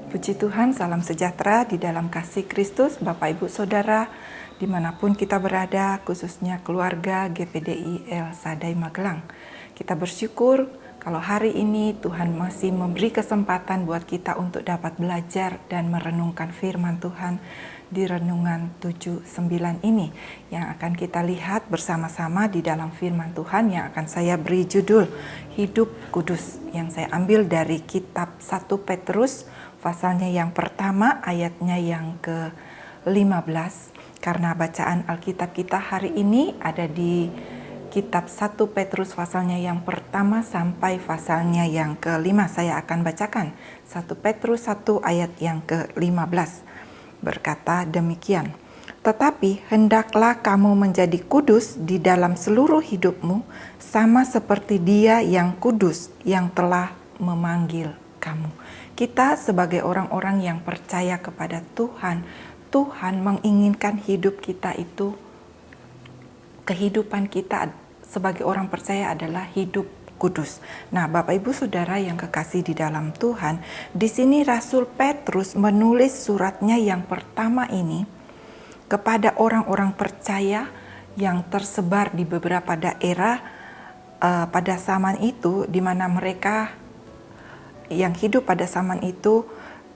Puji Tuhan, salam sejahtera di dalam kasih Kristus, Bapak Ibu Saudara, dimanapun kita berada, khususnya keluarga GPDI El Sadai Magelang. Kita bersyukur kalau hari ini Tuhan masih memberi kesempatan buat kita untuk dapat belajar dan merenungkan firman Tuhan di Renungan 7-9 ini yang akan kita lihat bersama-sama di dalam firman Tuhan yang akan saya beri judul Hidup Kudus, yang saya ambil dari kitab 1 Petrus pasalnya yang pertama ayatnya yang ke-15. Karena bacaan Alkitab kita hari ini ada di kitab 1 Petrus pasalnya yang pertama sampai pasalnya yang ke-5. Saya akan bacakan 1 Petrus 1 ayat yang ke-15. Berkata demikian, "Tetapi hendaklah kamu menjadi kudus di dalam seluruh hidupmu, sama seperti Dia yang kudus yang telah memanggil kamu." Kita sebagai orang-orang yang percaya kepada Tuhan, Tuhan menginginkan hidup kita itu, kehidupan kita sebagai orang percaya adalah hidup kudus. Nah, Bapak Ibu Saudara yang kekasih di dalam Tuhan, di sini Rasul Petrus menulis suratnya yang pertama ini kepada orang-orang percaya yang tersebar di beberapa daerah pada zaman itu, di mana mereka yang hidup pada zaman itu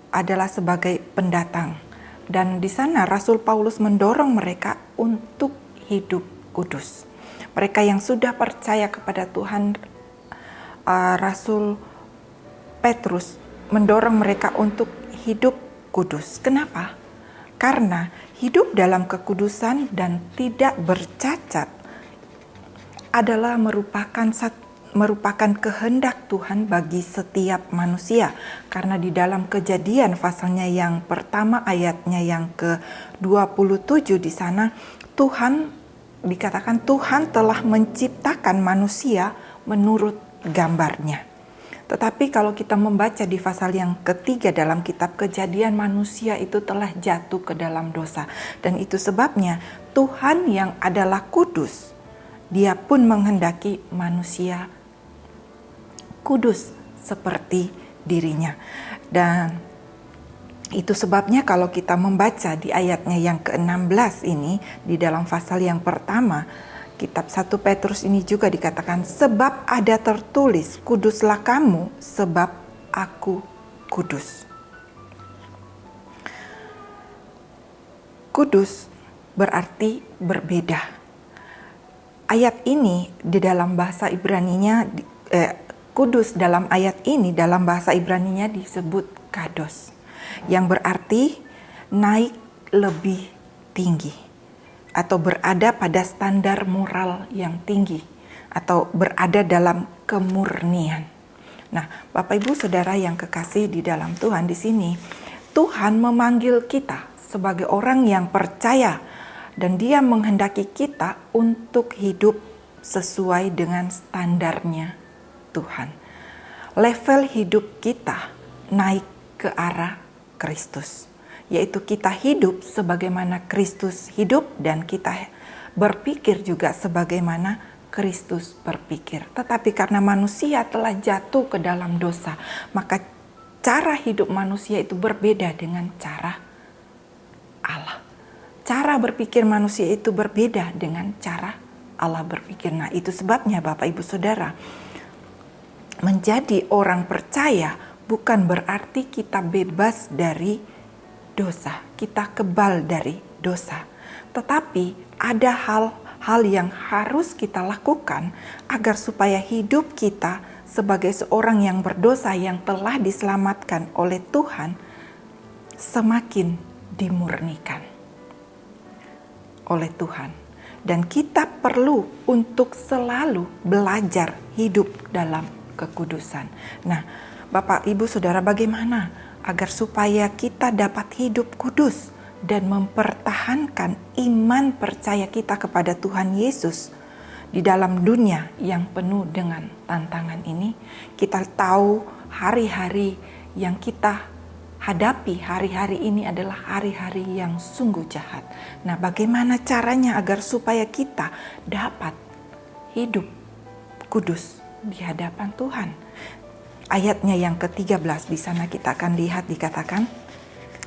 adalah sebagai pendatang. Dan di sana Rasul Paulus mendorong mereka untuk hidup kudus. Mereka yang sudah percaya kepada Tuhan, Rasul Petrus mendorong mereka untuk hidup kudus. Kenapa? Karena hidup dalam kekudusan dan tidak bercacat adalah merupakan kehendak Tuhan bagi setiap manusia. Karena di dalam Kejadian pasalnya yang pertama ayatnya yang ke-27 di sana dikatakan Tuhan telah menciptakan manusia menurut gambarnya. Tetapi kalau kita membaca di pasal yang ketiga dalam kitab Kejadian, manusia itu telah jatuh ke dalam dosa. Dan itu sebabnya Tuhan yang adalah kudus, Dia pun menghendaki manusia kudus seperti dirinya. Dan itu sebabnya kalau kita membaca di ayatnya yang ke-16 ini, di dalam pasal yang pertama, kitab 1 Petrus ini juga dikatakan, sebab ada tertulis, kuduslah kamu sebab aku kudus. Kudus berarti berbeda. Ayat ini di dalam bahasa Ibraninya, kudus dalam ayat ini dalam bahasa Ibraninya disebut kados, yang berarti naik lebih tinggi, atau berada pada standar moral yang tinggi, atau berada dalam kemurnian. Nah, Bapak Ibu Saudara yang kekasih di dalam Tuhan, di sini Tuhan memanggil kita sebagai orang yang percaya, dan Dia menghendaki kita untuk hidup sesuai dengan standarnya Tuhan. Level hidup kita naik ke arah Kristus, yaitu kita hidup sebagaimana Kristus hidup, dan kita berpikir juga sebagaimana Kristus berpikir. Tetapi karena manusia telah jatuh ke dalam dosa, maka cara hidup manusia itu berbeda dengan cara Allah. Cara berpikir manusia itu berbeda dengan cara Allah berpikir. Nah, itu sebabnya Bapak Ibu Saudara, menjadi orang percaya bukan berarti kita bebas dari dosa, kita kebal dari dosa. Tetapi ada hal-hal yang harus kita lakukan agar supaya hidup kita sebagai seorang yang berdosa yang telah diselamatkan oleh Tuhan semakin dimurnikan oleh Tuhan. Dan kita perlu untuk selalu belajar hidup dalam kekudusan. Nah, Bapak Ibu Saudara, bagaimana agar supaya kita dapat hidup kudus dan mempertahankan iman percaya kita kepada Tuhan Yesus di dalam dunia yang penuh dengan tantangan ini? Kita tahu hari-hari yang kita hadapi hari-hari ini adalah hari-hari yang sungguh jahat. Nah, bagaimana caranya agar supaya kita dapat hidup kudus di hadapan Tuhan? ayatnya yang ke-13 di sana kita akan lihat dikatakan,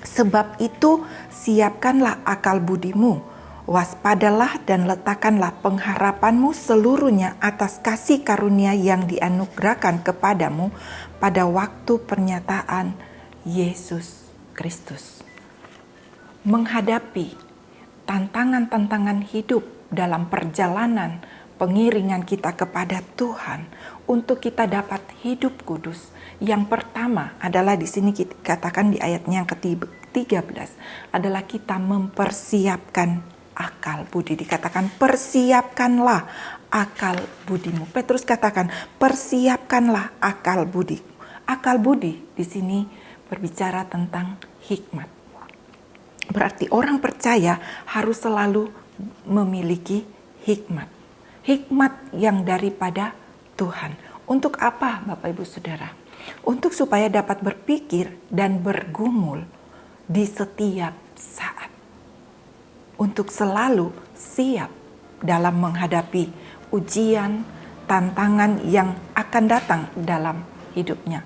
sebab itu siapkanlah akal budimu, waspadalah dan letakkanlah pengharapanmu seluruhnya atas kasih karunia yang dianugerahkan kepadamu pada waktu pernyataan Yesus Kristus. Menghadapi tantangan-tantangan hidup dalam perjalanan pengiringan kita kepada Tuhan untuk kita dapat hidup kudus. Yang pertama adalah di sini kita katakan di ayatnya yang ke-13 adalah kita mempersiapkan akal budi. Dikatakan persiapkanlah akal budimu. Petrus katakan persiapkanlah akal budi. Akal budi di sini berbicara tentang hikmat. Berarti orang percaya harus selalu memiliki hikmat. Hikmat yang daripada Tuhan. Untuk apa Bapak Ibu Saudara? Untuk supaya dapat berpikir dan bergumul di setiap saat. Untuk selalu siap dalam menghadapi ujian, tantangan yang akan datang dalam hidupnya.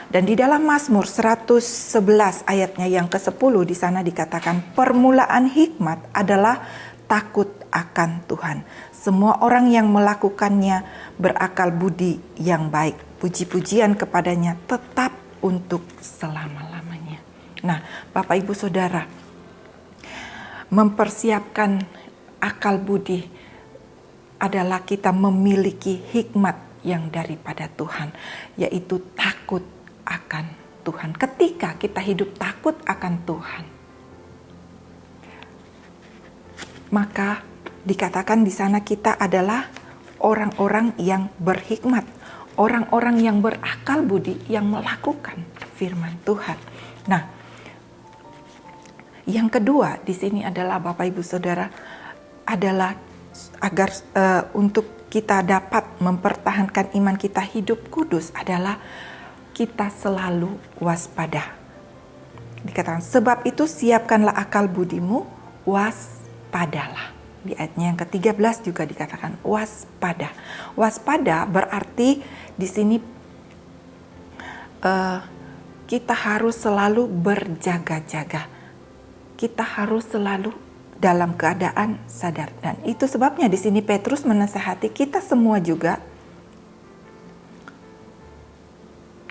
Dan di dalam Mazmur 111 ayatnya yang ke-10 di sana dikatakan permulaan hikmat adalah takut akan Tuhan. Semua orang yang melakukannya berakal budi yang baik. Puji-pujian kepadanya tetap untuk selama-lamanya. Nah, Bapak Ibu Saudara, mempersiapkan akal budi adalah kita memiliki hikmat yang daripada Tuhan, yaitu takut akan Tuhan. Ketika kita hidup takut akan Tuhan, maka dikatakan di sana kita adalah orang-orang yang berhikmat, orang-orang yang berakal budi yang melakukan firman Tuhan. Nah, yang kedua di sini adalah Bapak Ibu Saudara adalah agar untuk kita dapat mempertahankan iman kita hidup kudus adalah kita selalu waspada. Dikatakan sebab itu siapkanlah akal budimu, waspadalah. Di ayatnya yang ke-13 juga dikatakan waspada. Waspada berarti di sini kita harus selalu berjaga-jaga. Kita harus selalu dalam keadaan sadar, dan itu sebabnya di sini Petrus menasihati kita semua juga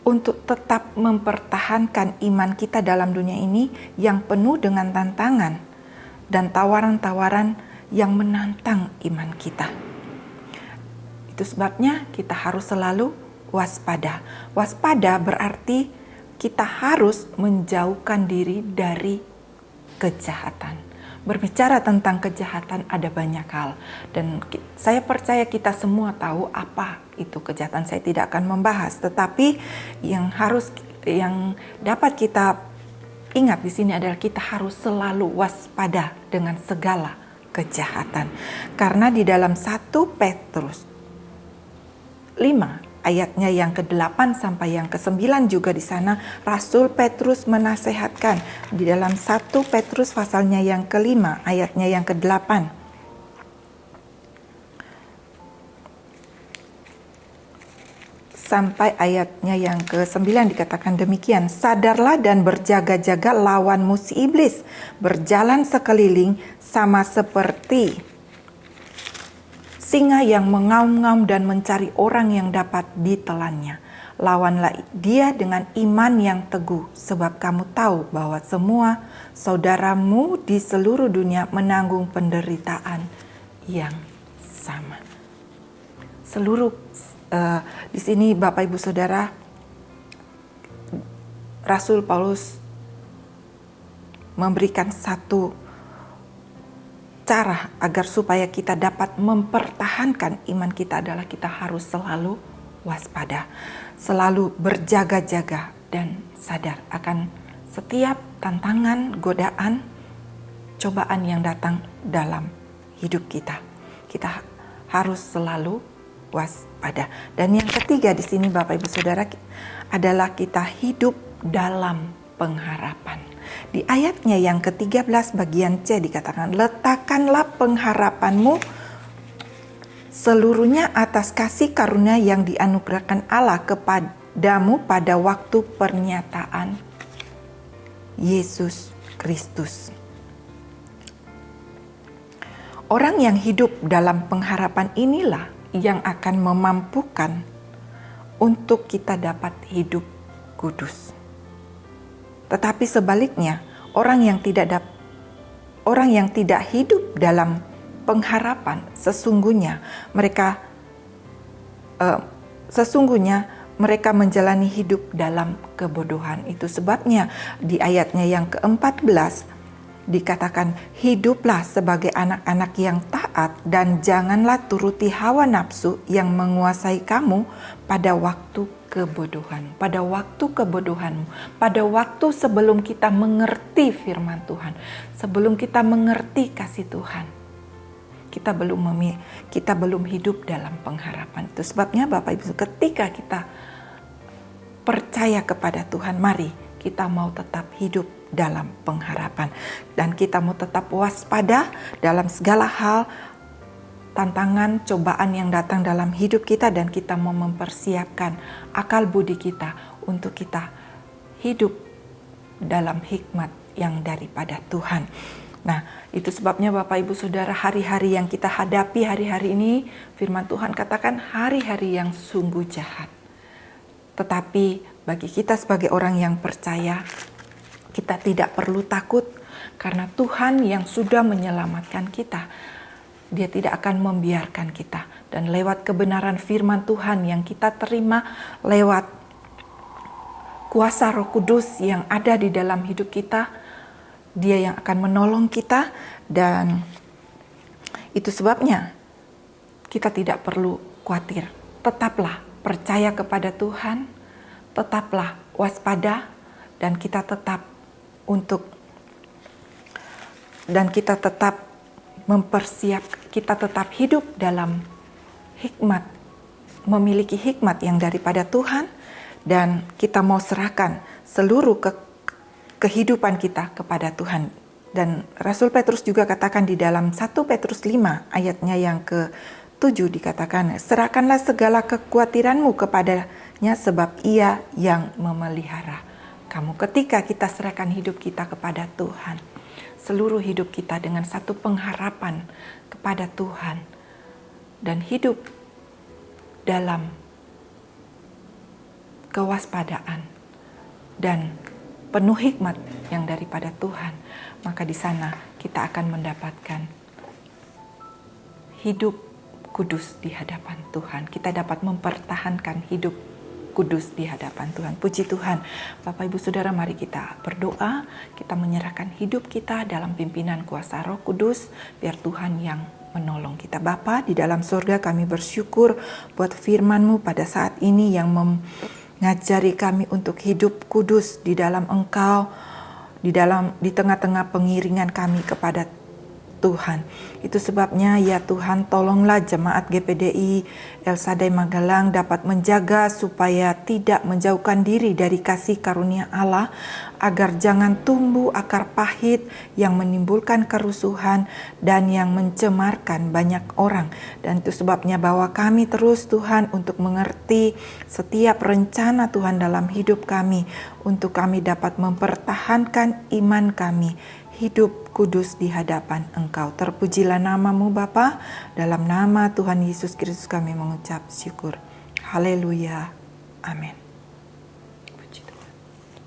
untuk tetap mempertahankan iman kita dalam dunia ini yang penuh dengan tantangan dan tawaran-tawaran yang menantang iman kita. Itu sebabnya kita harus selalu waspada. Waspada berarti kita harus menjauhkan diri dari kejahatan. Berbicara tentang kejahatan ada banyak hal, dan saya percaya kita semua tahu apa itu kejahatan. Saya tidak akan membahas, tetapi yang dapat kita ingat di sini adalah kita harus selalu waspada dengan segala kejahatan. Karena di dalam 1 Petrus 5 ayatnya yang ke-8 sampai yang ke-9 juga di sana Rasul Petrus menasehatkan di dalam 1 Petrus pasalnya yang ke-5 ayatnya yang ke-8. Sampai ayatnya yang ke-9 dikatakan demikian, sadarlah dan berjaga-jaga lawan musuh iblis, berjalan sekeliling sama seperti singa yang mengaum-ngaum dan mencari orang yang dapat ditelannya. Lawanlah dia dengan iman yang teguh, sebab kamu tahu bahwa semua saudaramu di seluruh dunia menanggung penderitaan yang sama. Di sini Bapak Ibu Saudara, Rasul Paulus memberikan satu cara agar supaya kita dapat mempertahankan iman kita adalah kita harus selalu waspada, selalu berjaga-jaga dan sadar akan setiap tantangan, godaan, cobaan yang datang dalam hidup kita. Kita harus selalu waspada. Dan yang ketiga di sini Bapak Ibu Saudara adalah kita hidup dalam pengharapan. Di ayatnya yang ke-13 bagian C dikatakan, letakkanlah pengharapanmu seluruhnya atas kasih karunia yang dianugerahkan Allah padamu pada waktu pernyataan Yesus Kristus. Orang yang hidup dalam pengharapan inilah yang akan memampukan untuk kita dapat hidup kudus. Tetapi sebaliknya, orang yang tidak hidup dalam pengharapan, sesungguhnya mereka menjalani hidup dalam kebodohan. Itu sebabnya di ayatnya yang ke-14 dikatakan, hiduplah sebagai anak-anak yang taat dan janganlah turuti hawa nafsu yang menguasai kamu pada waktu kebodohan. Pada waktu kebodohanmu, pada waktu sebelum kita mengerti firman Tuhan, sebelum kita mengerti kasih Tuhan, kita belum hidup dalam pengharapan. Itu sebabnya Bapak Ibu, ketika kita percaya kepada Tuhan, mari kita mau tetap hidup dalam pengharapan. Dan kita mau tetap waspada dalam segala hal, tantangan, cobaan yang datang dalam hidup kita. Dan kita mau mempersiapkan akal budi kita untuk kita hidup dalam hikmat yang daripada Tuhan. Nah, itu sebabnya Bapak Ibu Saudara, hari-hari yang kita hadapi hari-hari ini, firman Tuhan katakan hari-hari yang sungguh jahat. Tetapi bagi kita sebagai orang yang percaya, kita tidak perlu takut karena Tuhan yang sudah menyelamatkan kita, Dia tidak akan membiarkan kita. Dan lewat kebenaran firman Tuhan yang kita terima, lewat kuasa Roh Kudus yang ada di dalam hidup kita, Dia yang akan menolong kita. Dan itu sebabnya kita tidak perlu khawatir. Tetaplah percaya kepada Tuhan, tetaplah waspada, dan kita tetap kita tetap hidup dalam hikmat, memiliki hikmat yang daripada Tuhan, dan kita mau serahkan seluruh kehidupan kita kepada Tuhan. Dan Rasul Petrus juga katakan di dalam 1 Petrus 5 ayatnya yang ke-7 dikatakan, serahkanlah segala kekhawatiranmu kepadanya sebab Ia yang memelihara kamu. Ketika kita serahkan hidup kita kepada Tuhan, seluruh hidup kita dengan satu pengharapan kepada Tuhan, dan hidup dalam kewaspadaan dan penuh hikmat yang daripada Tuhan, maka di sana kita akan mendapatkan hidup kudus di hadapan Tuhan. Kita dapat mempertahankan hidup kudus di hadapan Tuhan. Puji Tuhan. Bapak Ibu Saudara, mari kita berdoa, kita menyerahkan hidup kita dalam pimpinan kuasa Roh Kudus, biar Tuhan yang menolong kita. Bapa di dalam surga, kami bersyukur buat firman-Mu pada saat ini yang mengajari kami untuk hidup kudus di dalam Engkau, di tengah-tengah pengiringan kami kepada Tuhan. Itu sebabnya ya Tuhan, tolonglah jemaat GPDI El Shaddai Magelang dapat menjaga supaya tidak menjauhkan diri dari kasih karunia Allah, agar jangan tumbuh akar pahit yang menimbulkan kerusuhan dan yang mencemarkan banyak orang. Dan itu sebabnya bawa kami terus Tuhan untuk mengerti setiap rencana Tuhan dalam hidup kami, untuk kami dapat mempertahankan iman kami, hidup kudus di hadapan Engkau. Terpujilah nama-Mu Bapa, dalam nama Tuhan Yesus Kristus kami mengucap syukur. Haleluya. Amin.